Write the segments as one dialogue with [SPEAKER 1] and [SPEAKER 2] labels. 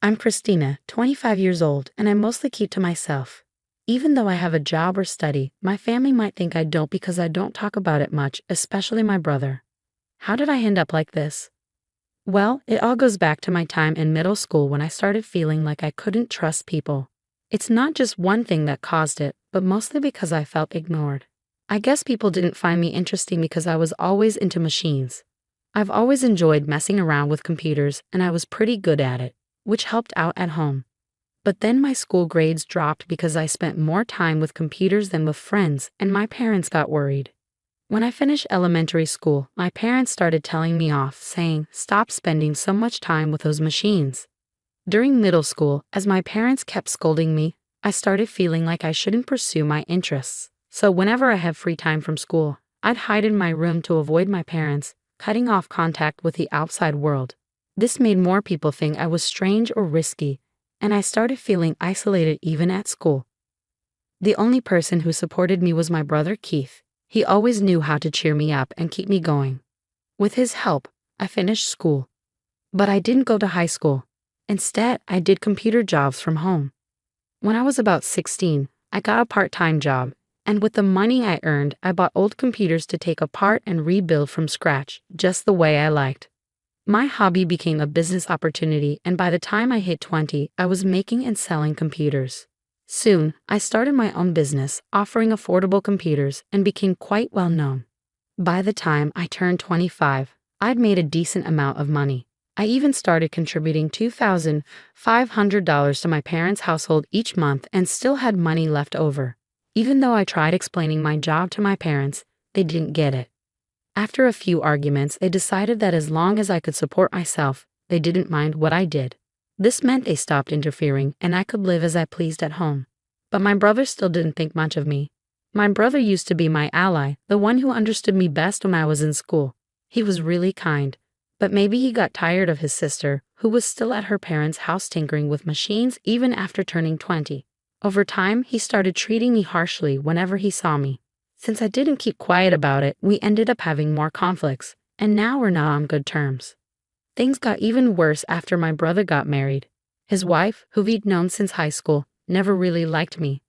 [SPEAKER 1] I'm Christina, 25 years old, and I mostly keep to myself. Even though I have a job or study, my family might think I don't because I don't talk about it much, especially my brother. How did I end up like this? Well, it all goes back to my time in middle school when I started feeling like I couldn't trust people. It's not just one thing that caused it, but mostly because I felt ignored. I guess people didn't find me interesting because I was always into machines. I've always enjoyed messing around with computers, and I was pretty good at it, which helped out at home. But then my school grades dropped because I spent more time with computers than with friends, and my parents got worried. When I finished elementary school, my parents started telling me off, saying, "Stop spending so much time with those machines." During middle school, as my parents kept scolding me, I started feeling like I shouldn't pursue my interests. So whenever I had free time from school, I'd hide in my room to avoid my parents, cutting off contact with the outside world. This made more people think I was strange or risky, and I started feeling isolated even at school. The only person who supported me was my brother Keith. He always knew how to cheer me up and keep me going. With his help, I finished school. But I didn't go to high school. Instead, I did computer jobs from home. When I was about 16, I got a part-time job, and with the money I earned, I bought old computers to take apart and rebuild from scratch, just the way I liked. My hobby became a business opportunity, and by the time I hit 20, I was making and selling computers. Soon, I started my own business, offering affordable computers, and became quite well known. By the time I turned 25, I'd made a decent amount of money. I even started contributing $2,500 to my parents' household each month and still had money left over. Even though I tried explaining my job to my parents, they didn't get it. After a few arguments, they decided that as long as I could support myself, they didn't mind what I did. This meant they stopped interfering and I could live as I pleased at home. But my brother still didn't think much of me. My brother used to be my ally, the one who understood me best when I was in school. He was really kind, but maybe he got tired of his sister, who was still at her parents' house tinkering with machines even after turning 20. Over time, he started treating me harshly whenever he saw me. Since I didn't keep quiet about it, we ended up having more conflicts, and now we're not on good terms. Things got even worse after my brother got married. His wife, who we'd known since high school, never really liked me.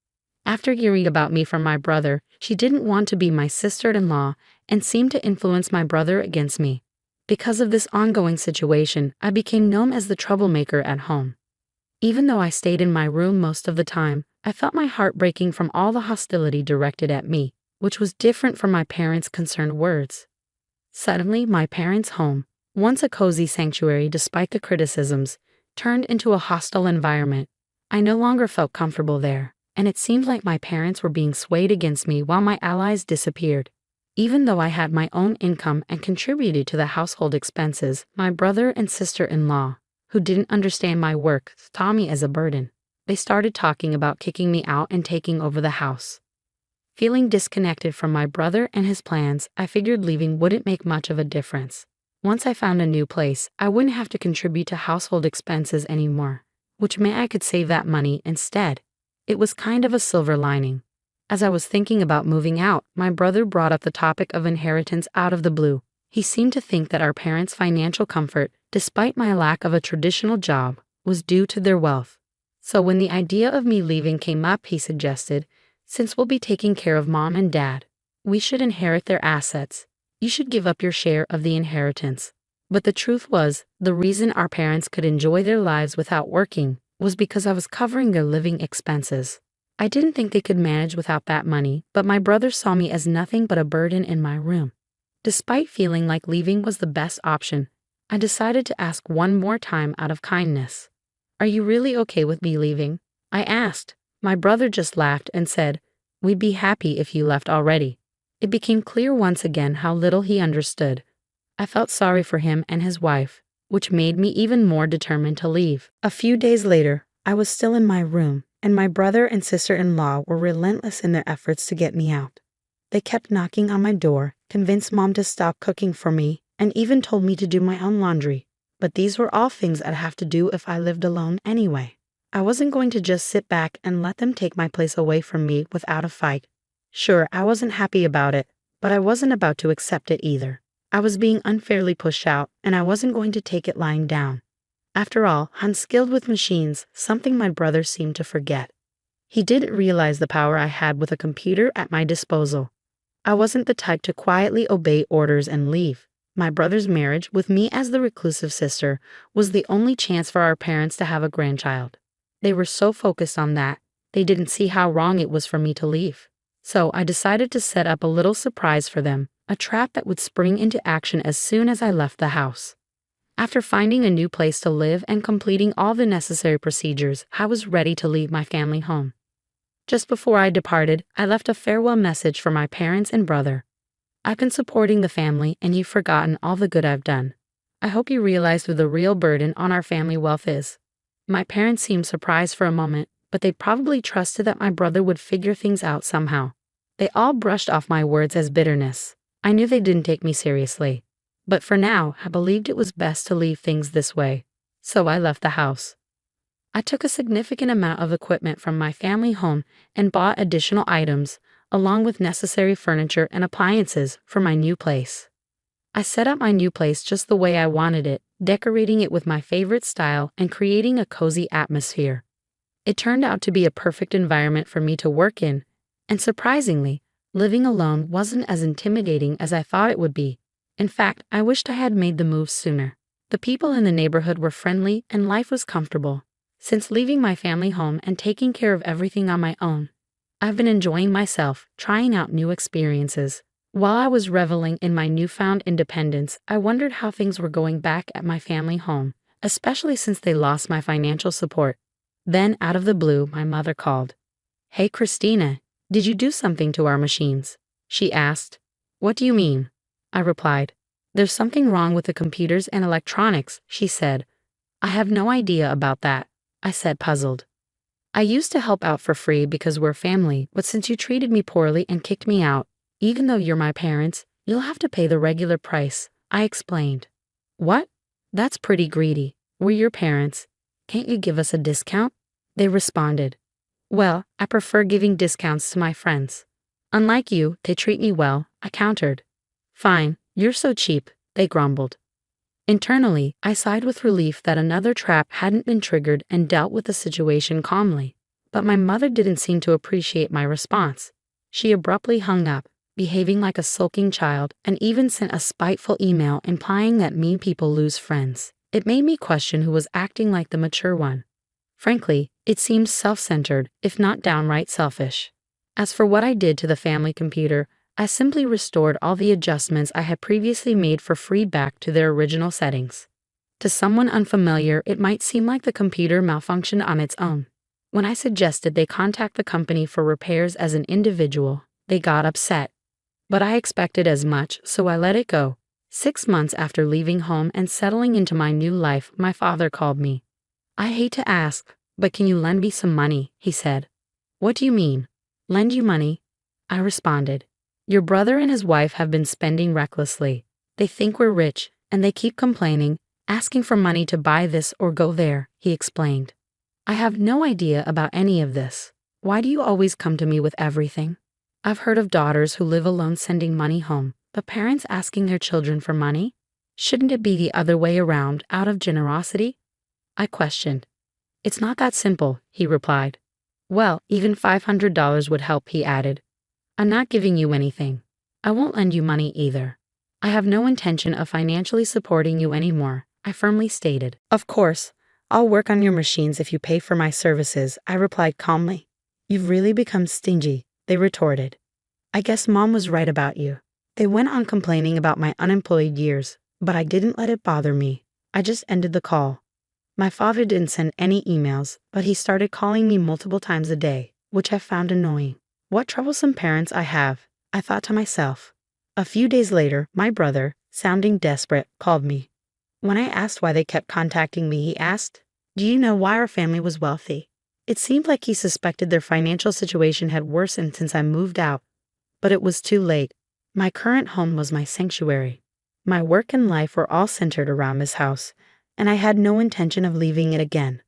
[SPEAKER 1] After hearing about me from my brother, she didn't want to be my sister-in-law and seemed to influence my brother against me. Because of this ongoing situation, I became known as the troublemaker at home. Even though I stayed in my room most of the time, I felt my heart breaking from all the hostility directed at me, which was different from my parents' concerned words. Suddenly, my parents' home, once a cozy sanctuary despite the criticisms, turned into a hostile environment. I no longer felt comfortable there, and it seemed like my parents were being swayed against me while my allies disappeared. Even though I had my own income and contributed to the household expenses, my brother and sister-in-law, who didn't understand my work, saw me as a burden. They started talking about kicking me out and taking over the house. Feeling disconnected from my brother and his plans, I figured leaving wouldn't make much of a difference. Once I found a new place, I wouldn't have to contribute to household expenses anymore, which meant I could save that money instead. It was kind of a silver lining. As I was thinking about moving out, my brother brought up the topic of inheritance out of the blue. He seemed to think that our parents' financial comfort, despite my lack of a traditional job, was due to their wealth. So when the idea of me leaving came up, he suggested, "Since we'll be taking care of Mom and Dad, we should inherit their assets. You should give up your share of the inheritance." But the truth was, the reason our parents could enjoy their lives without working was because I was covering their living expenses. I didn't think they could manage without that money, but my brother saw me as nothing but a burden in my room. Despite feeling like leaving was the best option, I decided to ask one more time out of kindness. "Are you really okay with me leaving?" I asked. My brother just laughed and said, "We'd be happy if you left already." It became clear once again how little he understood. I felt sorry for him and his wife, which made me even more determined to leave. A few days later, I was still in my room, and my brother and sister-in-law were relentless in their efforts to get me out. They kept knocking on my door, convinced Mom to stop cooking for me, and even told me to do my own laundry. But these were all things I'd have to do if I lived alone anyway. I wasn't going to just sit back and let them take my place away from me without a fight. Sure, I wasn't happy about it, but I wasn't about to accept it either. I was being unfairly pushed out, and I wasn't going to take it lying down. After all, I'm skilled with machines, something my brother seemed to forget. He didn't realize the power I had with a computer at my disposal. I wasn't the type to quietly obey orders and leave. My brother's marriage, with me as the reclusive sister, was the only chance for our parents to have a grandchild. They were so focused on that, they didn't see how wrong it was for me to leave. So I decided to set up a little surprise for them, a trap that would spring into action as soon as I left the house. After finding a new place to live and completing all the necessary procedures, I was ready to leave my family home. Just before I departed, I left a farewell message for my parents and brother. I've been supporting the family and you've forgotten all the good I've done. I hope you realize who the real burden on our family wealth is. My parents seemed surprised for a moment, but they probably trusted that my brother would figure things out somehow. They all brushed off my words as bitterness. I knew they didn't take me seriously. But for now, I believed it was best to leave things this way. So I left the house. I took a significant amount of equipment from my family home and bought additional items, along with necessary furniture and appliances for my new place. I set up my new place just the way I wanted it, decorating it with my favorite style and creating a cozy atmosphere. It turned out to be a perfect environment for me to work in, and surprisingly, living alone wasn't as intimidating as I thought it would be. In fact, I wished I had made the move sooner. The people in the neighborhood were friendly and life was comfortable. Since leaving my family home and taking care of everything on my own, I've been enjoying myself, trying out new experiences. While I was reveling in my newfound independence, I wondered how things were going back at my family home, especially since they lost my financial support. Then, out of the blue, my mother called. "Hey, Christina, did you do something to our machines?" she asked. "What do you mean?" I replied. "There's something wrong with the computers and electronics," she said. "I have no idea about that," I said, puzzled. "I used to help out for free because we're family, but since you treated me poorly and kicked me out, even though you're my parents, you'll have to pay the regular price," I explained. "What? That's pretty greedy. We're your parents. Can't you give us a discount?" They responded. "Well, I prefer giving discounts to my friends. Unlike you, they treat me well," I countered. "Fine, you're so cheap," they grumbled. Internally, I sighed with relief that another trap hadn't been triggered and dealt with the situation calmly. But my mother didn't seem to appreciate my response. She abruptly hung up, behaving like a sulking child, and even sent a spiteful email implying that mean people lose friends. It made me question who was acting like the mature one. Frankly, it seemed self-centered, if not downright selfish. As for what I did to the family computer, I simply restored all the adjustments I had previously made for free back to their original settings. To someone unfamiliar, it might seem like the computer malfunctioned on its own. When I suggested they contact the company for repairs as an individual, they got upset. But I expected as much, so I let it go. 6 months after leaving home and settling into my new life, my father called me. "I hate to ask, but can you lend me some money?" he said. "What do you mean? Lend you money?" I responded. "Your brother and his wife have been spending recklessly. They think we're rich, and they keep complaining, asking for money to buy this or go there," he explained. "I have no idea about any of this. Why do you always come to me with everything? I've heard of daughters who live alone sending money home, but parents asking their children for money? Shouldn't it be the other way around, out of generosity?" I questioned. "It's not that simple," he replied. "Well, even $500 would help," he added. "I'm not giving you anything. I won't lend you money either. I have no intention of financially supporting you anymore," I firmly stated. "Of course, I'll work on your machines if you pay for my services," I replied calmly. "You've really become stingy," they retorted. "I guess Mom was right about you." They went on complaining about my unemployed years, but I didn't let it bother me. I just ended the call. My father didn't send any emails, but he started calling me multiple times a day, which I found annoying. What troublesome parents I have, I thought to myself. A few days later, my brother, sounding desperate, called me. When I asked why they kept contacting me, he asked, "Do you know why our family was wealthy?" It seemed like he suspected their financial situation had worsened since I moved out, but it was too late. My current home was my sanctuary. My work and life were all centered around this house, and I had no intention of leaving it again.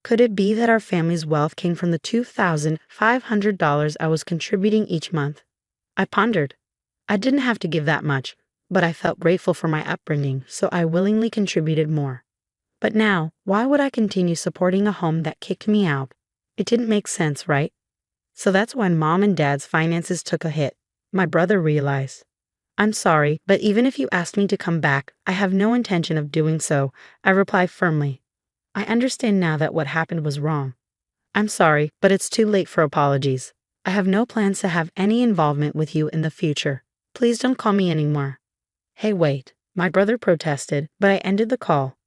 [SPEAKER 1] Could it be that our family's wealth came from the $2,500 I was contributing each month? I pondered. I didn't have to give that much, but I felt grateful for my upbringing, so I willingly contributed more. But now, why would I continue supporting a home that kicked me out? It didn't make sense, right? So that's when mom and dad's finances took a hit. My brother realized. I'm sorry, but even if you asked me to come back, I have no intention of doing so, I replied firmly. I understand now that what happened was wrong. I'm sorry, but it's too late for apologies. I have no plans to have any involvement with you in the future. Please don't call me anymore. Hey, wait, my brother protested, but I ended the call.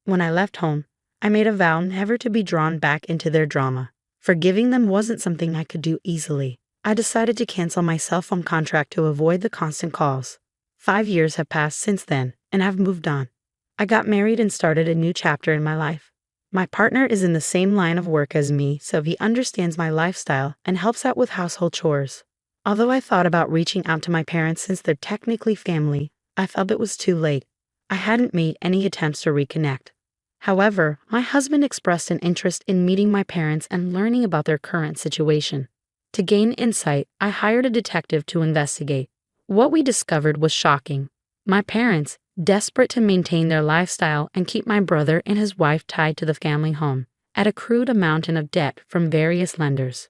[SPEAKER 1] When I left home, I made a vow never to be drawn back into their drama. Forgiving them wasn't something I could do easily. I decided to cancel my cell phone contract to avoid the constant calls. 5 years have passed since then, and I've moved on. I got married and started a new chapter in my life. My partner is in the same line of work as me, so he understands my lifestyle and helps out with household chores. Although I thought about reaching out to my parents since they're technically family, I felt it was too late. I hadn't made any attempts to reconnect. However, my husband expressed an interest in meeting my parents and learning about their current situation. To gain insight, I hired a detective to investigate. What we discovered was shocking. My parents, desperate to maintain their lifestyle and keep my brother and his wife tied to the family home, had accrued a mountain of debt from various lenders.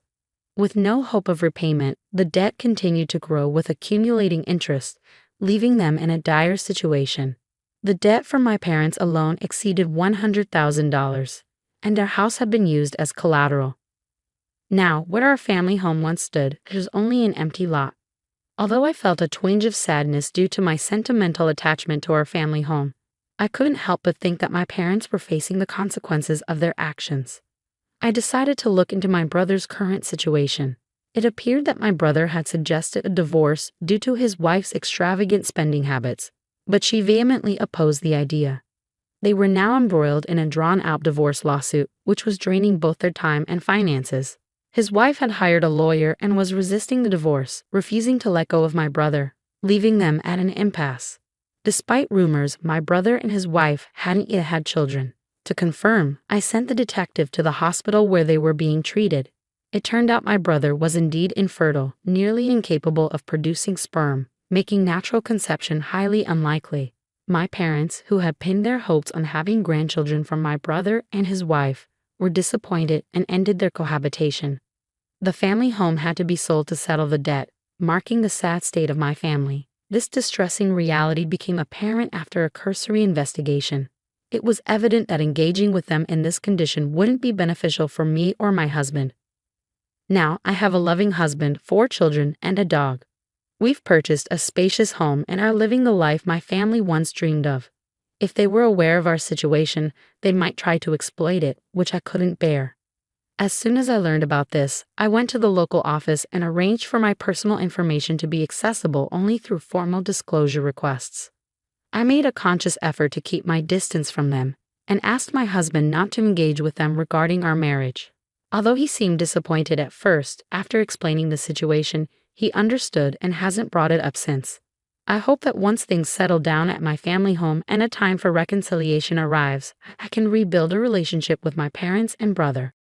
[SPEAKER 1] With no hope of repayment, the debt continued to grow with accumulating interest, leaving them in a dire situation. The debt from my parents alone exceeded $100,000, and their house had been used as collateral. Now, where our family home once stood, it was only an empty lot. Although I felt a twinge of sadness due to my sentimental attachment to our family home, I couldn't help but think that my parents were facing the consequences of their actions. I decided to look into my brother's current situation. It appeared that my brother had suggested a divorce due to his wife's extravagant spending habits, but she vehemently opposed the idea. They were now embroiled in a drawn-out divorce lawsuit, which was draining both their time and finances. His wife had hired a lawyer and was resisting the divorce, refusing to let go of my brother, leaving them at an impasse. Despite rumors, my brother and his wife hadn't yet had children. To confirm, I sent the detective to the hospital where they were being treated. It turned out my brother was indeed infertile, nearly incapable of producing sperm, making natural conception highly unlikely. My parents, who had pinned their hopes on having grandchildren from my brother and his wife, were disappointed and ended their cohabitation. The family home had to be sold to settle the debt, marking the sad state of my family. This distressing reality became apparent after a cursory investigation. It was evident that engaging with them in this condition wouldn't be beneficial for me or my husband. Now, I have a loving husband, 4 children, and a dog. We've purchased a spacious home and are living the life my family once dreamed of. If they were aware of our situation, they might try to exploit it, which I couldn't bear. As soon as I learned about this, I went to the local office and arranged for my personal information to be accessible only through formal disclosure requests. I made a conscious effort to keep my distance from them and asked my husband not to engage with them regarding our marriage. Although he seemed disappointed at first, after explaining the situation, he understood and hasn't brought it up since. I hope that once things settle down at my family home and a time for reconciliation arrives, I can rebuild a relationship with my parents and brother.